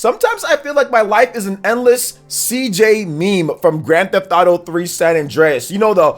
Sometimes I feel like my life is an endless CJ meme from Grand Theft Auto 3 San Andreas. You know the,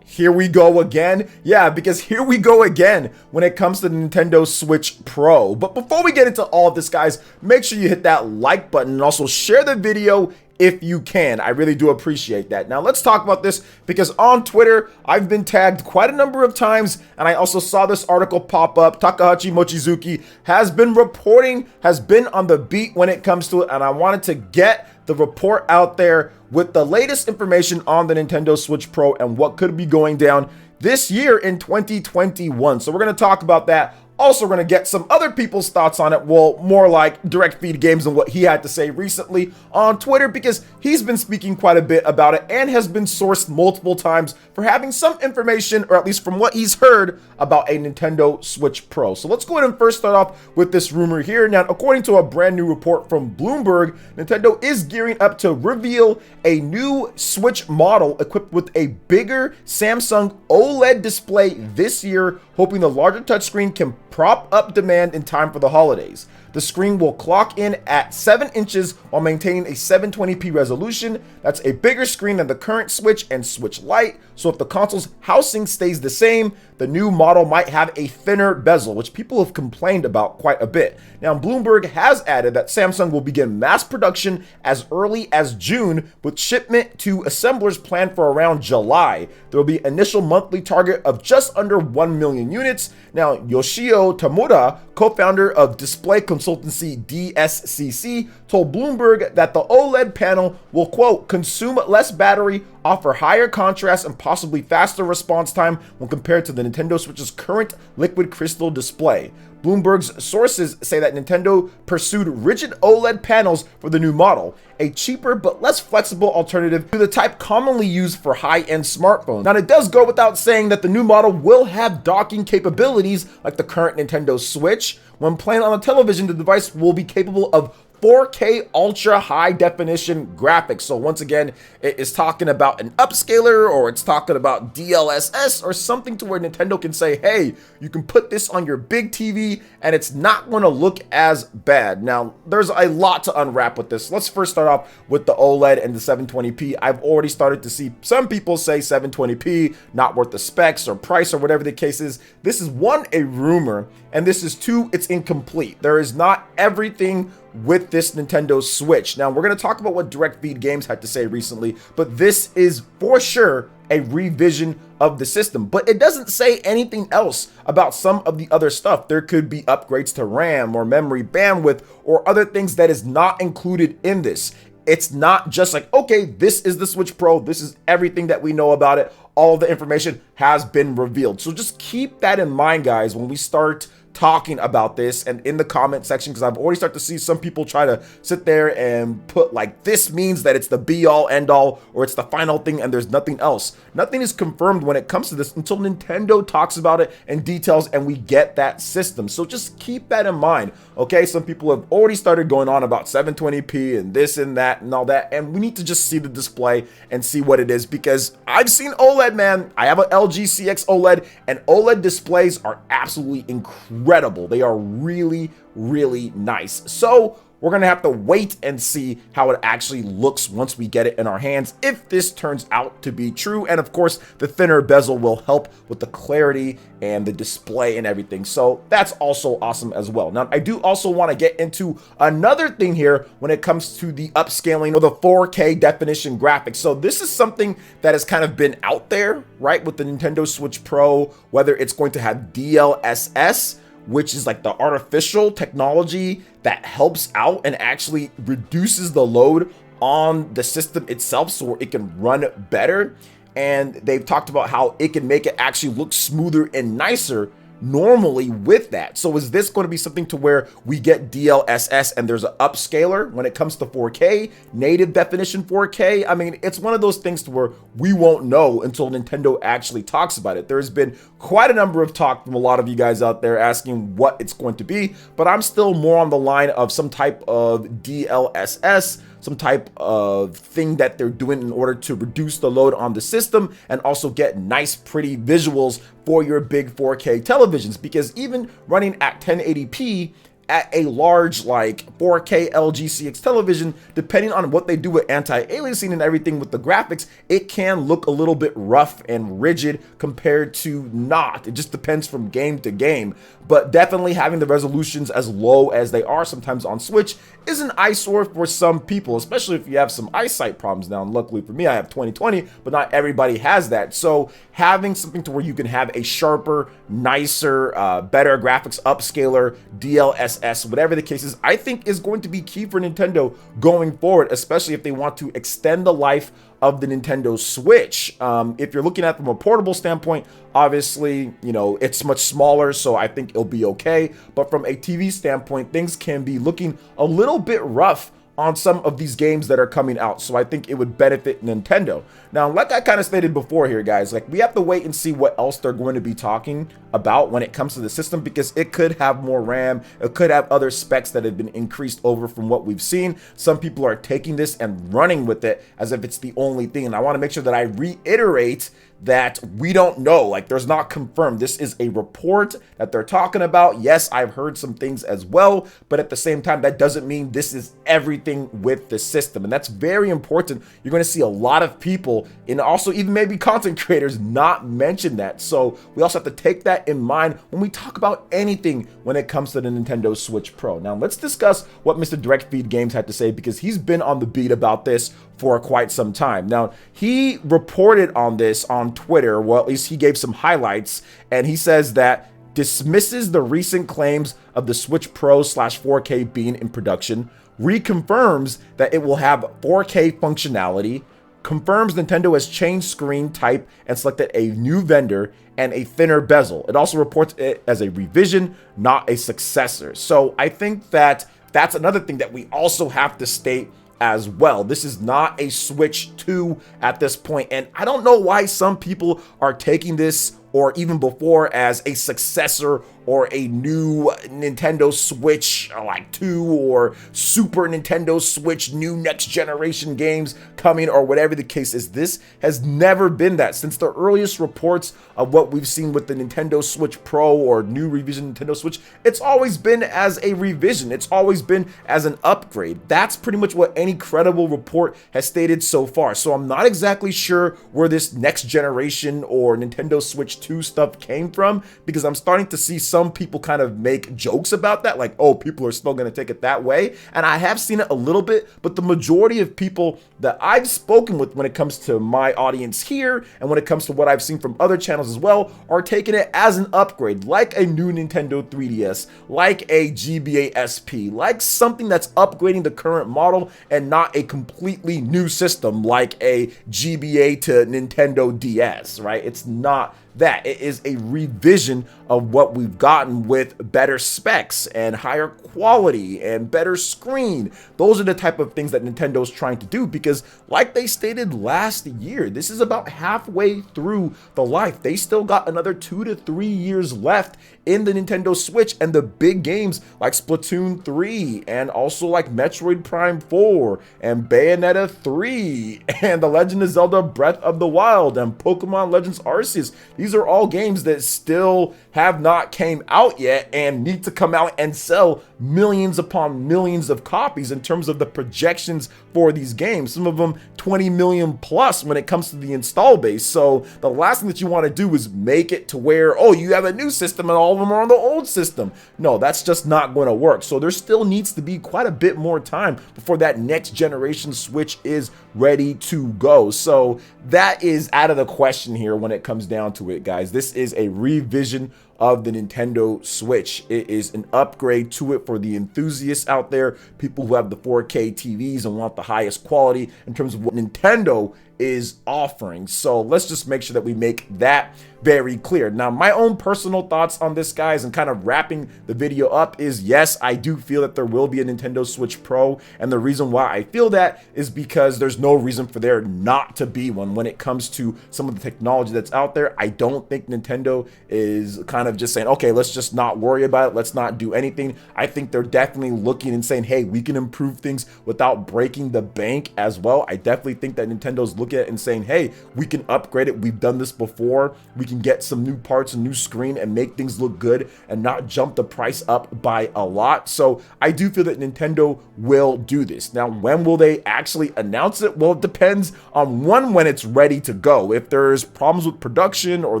here we go again? Yeah, because here we go again when it comes to the Nintendo Switch Pro. But before we get into all of this, guys, make sure you hit that like button and also share the video if you can. I really do appreciate that. Now let's talk about this because on Twitter, I've been tagged quite a number of times, and I also saw this article pop up. Takahashi Mochizuki has been on the beat when it comes to it, and I wanted to get the report out there with the latest information on the Nintendo Switch Pro and what could be going down this year in 2021. So we're going to talk about that. Also, we're going to get some other people's thoughts on it. Well, more like Direct Feed Games and what he had to say recently on Twitter, because he's been speaking quite a bit about it and has been sourced multiple times for having some information, or at least from what he's heard, about a Nintendo Switch Pro. So let's go ahead and first start off with this rumor here. Now, according to a brand new report from Bloomberg, Nintendo is gearing up to reveal a new Switch model equipped with a bigger Samsung OLED display this year, hoping the larger touchscreen can prop up demand in time for the holidays. The screen will clock in at 7 inches while maintaining a 720p resolution. That's a bigger screen than the current Switch and Switch Lite. So if the console's housing stays the same, the new model might have a thinner bezel, which people have complained about quite a bit. Now, Bloomberg has added that Samsung will begin mass production as early as June, with shipment to assemblers planned for around July. There will be initial monthly target of just under 1 million units. Now, Yoshio Tamura, co-founder of display consultancy DSCC, told Bloomberg that the OLED panel will, quote, consume less battery, offer higher contrast, and possibly faster response time when compared to the Nintendo Switch's current liquid crystal display. Bloomberg's sources say that Nintendo pursued rigid OLED panels for the new model, a cheaper but less flexible alternative to the type commonly used for high-end smartphones. Now, it does go without saying that the new model will have docking capabilities like the current Nintendo Switch. When playing on a television, the device will be capable of 4K ultra high definition graphics. So once again, it is talking about an upscaler, or it's talking about DLSS or something to where Nintendo can say, hey, you can put this on your big TV and it's not going to look as bad. Now, there's a lot to unwrap with this. Let's first start off with the OLED and the 720p. I've already started to see some people say 720p, not worth the specs or price or whatever the case is. This is one, a rumor, and this is two, it's incomplete. There is not everything with this Nintendo Switch. Now, we're going to talk about what Direct Feed Games had to say recently, but this is for sure a revision of the system. But it doesn't say anything else about some of the other stuff. There could be upgrades to RAM or memory bandwidth or other things that is not included in this. It's not just like, okay, this is the Switch Pro, this is everything that we know about it. All the information has been revealed. So just keep that in mind, guys, when we start talking about this and in the comment section, because I've already started to see some people try to sit there and put like, this means that it's the be all end all, or it's the final thing and there's nothing else. Nothing is confirmed when it comes to this until Nintendo talks about it in details and we get that system. So just keep that in mind. Okay, some people have already started going on about 720p and this and that and all that, and we need to just see the display and see what it is, because I've seen OLED, man. I have an LG CX OLED, and OLED displays are absolutely incredible. They are really, really nice. So we're gonna have to wait and see how it actually looks once we get it in our hands, if this turns out to be true. And of course, the thinner bezel will help with the clarity and the display and everything. So that's also awesome as well. Now, I do also want to get into another thing here when it comes to the upscaling or the 4K definition graphics. So this is something that has kind of been out there, right, with the Nintendo Switch Pro, whether it's going to have DLSS, which is like the artificial technology that helps out and actually reduces the load on the system itself so it can run better. And they've talked about how it can make it actually look smoother and nicer normally with that. So is this going to be something to where we get DLSS and there's an upscaler when it comes to 4K, native definition 4K? I mean, it's one of those things to where we won't know until Nintendo actually talks about it. There's been quite a number of talk from a lot of you guys out there asking what it's going to be, but I'm still more on the line of some type of DLSS, some type of thing that they're doing in order to reduce the load on the system and also get nice, pretty visuals for your big 4K televisions. Because even running at 1080p at a large like 4K LG CX television, depending on what they do with anti-aliasing and everything with the graphics, it can look a little bit rough and rigid compared to not. It just depends from game to game. But definitely having the resolutions as low as they are sometimes on Switch is an eyesore for some people, especially if you have some eyesight problems. Now, and luckily for me, I have 20/20, but not everybody has that. So having something to where you can have a sharper, nicer, better graphics upscaler, DLSS, whatever the case is, I think is going to be key for Nintendo going forward, especially if they want to extend the life of the Nintendo Switch. If you're looking at it from a portable standpoint, obviously, you know, it's much smaller, so I think it'll be okay. But from a TV standpoint, things can be looking a little bit rough on some of these games that are coming out. So I think it would benefit Nintendo. Now, like I kind of stated before here, guys, like we have to wait and see what else they're going to be talking about when it comes to the system, because it could have more RAM, it could have other specs that have been increased over from what we've seen. Some people are taking this and running with it as if it's the only thing. And I want to make sure that I reiterate that we don't know, like there's not confirmed. This is a report that they're talking about. Yes, I've heard some things as well, but at the same time, that doesn't mean this is everything with the system. And that's very important. You're going to see a lot of people, and also even maybe content creators, not mention that. So we also have to take that in mind when we talk about anything when it comes to the Nintendo Switch Pro. Now let's discuss what Mr. Direct Feed Games had to say, because he's been on the beat about this for quite some time. Now, he reported on this on Twitter, well, at least he gave some highlights, and he says that dismisses the recent claims of the Switch Pro / 4K being in production, reconfirms that it will have 4K functionality, confirms Nintendo has changed screen type and selected a new vendor and a thinner bezel. It also reports it as a revision, not a successor. So I think that that's another thing that we also have to state as well. This is not a Switch 2 at this point, and I don't know why some people are taking this, or even before, as a successor or a new Nintendo Switch like 2 or Super Nintendo Switch, new next generation games coming, or whatever the case is. This has never been that. Since the earliest reports of what we've seen with the Nintendo Switch Pro or new revision Nintendo Switch, it's always been as a revision. It's always been as an upgrade. That's pretty much what any credible report has stated so far. So I'm not exactly sure where this next generation or Nintendo Switch 2 stuff came from, because I'm starting to see some people kind of make jokes about that, like, oh, people are still going to take it that way. And I have seen it a little bit, but the majority of people that I've spoken with when it comes to my audience here, and when it comes to what I've seen from other channels as well, are taking it as an upgrade, like a new Nintendo 3DS, like a GBA SP, like something that's upgrading the current model and not a completely new system like a GBA to Nintendo DS, right? It's not that. It is a revision of what we've gotten with better specs and higher quality and better screen. Those are the type of things that Nintendo's trying to do, because like they stated last year, this is about halfway through the life. They still got another 2 to 3 years left in the Nintendo Switch, and the big games like Splatoon 3 and also like Metroid Prime 4 and Bayonetta 3 and The Legend of Zelda Breath of the Wild and Pokemon Legends Arceus. These are all games that still have not came out yet and need to come out and sell millions upon millions of copies in terms of the projections for these games. Some of them 20 million plus when it comes to the install base. So the last thing that you want to do is make it to where, oh, you have a new system and all of them are on the old system. No, that's just not going to work. So there still needs to be quite a bit more time before that next generation Switch is ready to go. So that is out of the question here when it comes down to it, guys. This is a revision of the Nintendo Switch. It is an upgrade to it for the enthusiasts out there, people who have the 4K TVs and want the highest quality in terms of what Nintendo is offering. So let's just make sure that we make that very clear. Now, my own personal thoughts on this, guys, and kind of wrapping the video up is, yes, I do feel that there will be a Nintendo Switch Pro, and the reason why I feel that is because there's no reason for there not to be one when it comes to some of the technology that's out there. I don't think Nintendo is kind of just saying, okay, let's just not worry about it. Let's not do anything. I think they're definitely looking and saying, hey, we can improve things without breaking the bank as well. I definitely think that Nintendo's looking at it and saying, hey, we can upgrade it. We've done this before. We can get some new parts, a new screen, and make things look good and not jump the price up by a lot. So I do feel that Nintendo will do this. Now, when will they actually announce it? Well, it depends on when it's ready to go. If there's problems with production or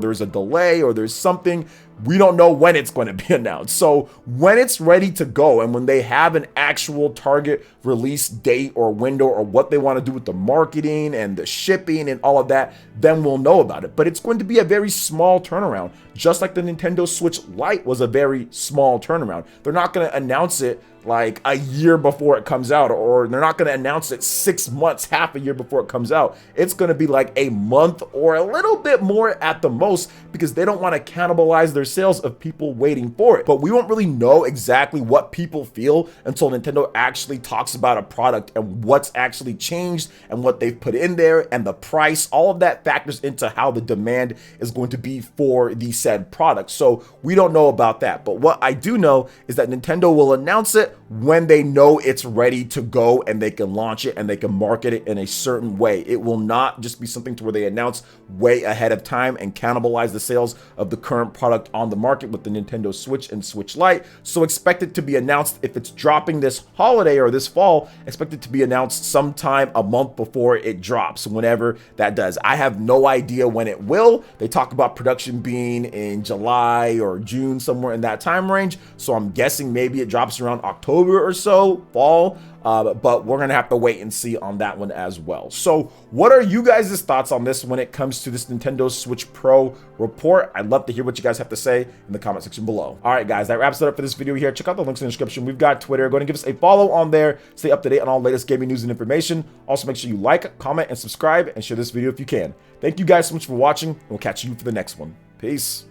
there's a delay or there's something, we don't know when it's going to be announced. So when it's ready to go and when they have an actual target release date or window or what they want to do with the marketing and the shipping and all of that, then we'll know about it. But it's going to be a very small turnaround, just like the Nintendo Switch Lite was a very small turnaround. They're not going to announce it like a year before it comes out, or they're not going to announce it 6 months, half a year before it comes out. It's going to be like a month or a little bit more at the most, because they don't want to cannibalize their sales of people waiting for it. But we won't really know exactly what people feel until Nintendo actually talks about a product and what's actually changed and what they've put in there and the price. All of that factors into how the demand is going to be for the said product. So we don't know about that. But what I do know is that Nintendo will announce it when they know it's ready to go and they can launch it and they can market it in a certain way. It will not just be something to where they announce way ahead of time and cannibalize the sales of the current product on the market with the Nintendo Switch and Switch Lite. So expect it to be announced, if it's dropping this holiday or this fall, expect it to be announced sometime a month before it drops, whenever that does. I have no idea when it will. They talk about production being in July or June, somewhere in that time range. So I'm guessing maybe it drops around October or so, fall. But we're gonna have to wait and see on that one as well. So what are you guys' thoughts on this when it comes to this Nintendo Switch Pro report? I'd love to hear what you guys have to say in the comment section below. All right, guys, that wraps it up for this video here. Check out the links in the description. We've got Twitter. Go ahead and give us a follow on there. Stay up to date on all the latest gaming news and information. Also, make sure you like, comment, and subscribe, and share this video if you can. Thank you guys so much for watching. We'll catch you for the next one. Peace.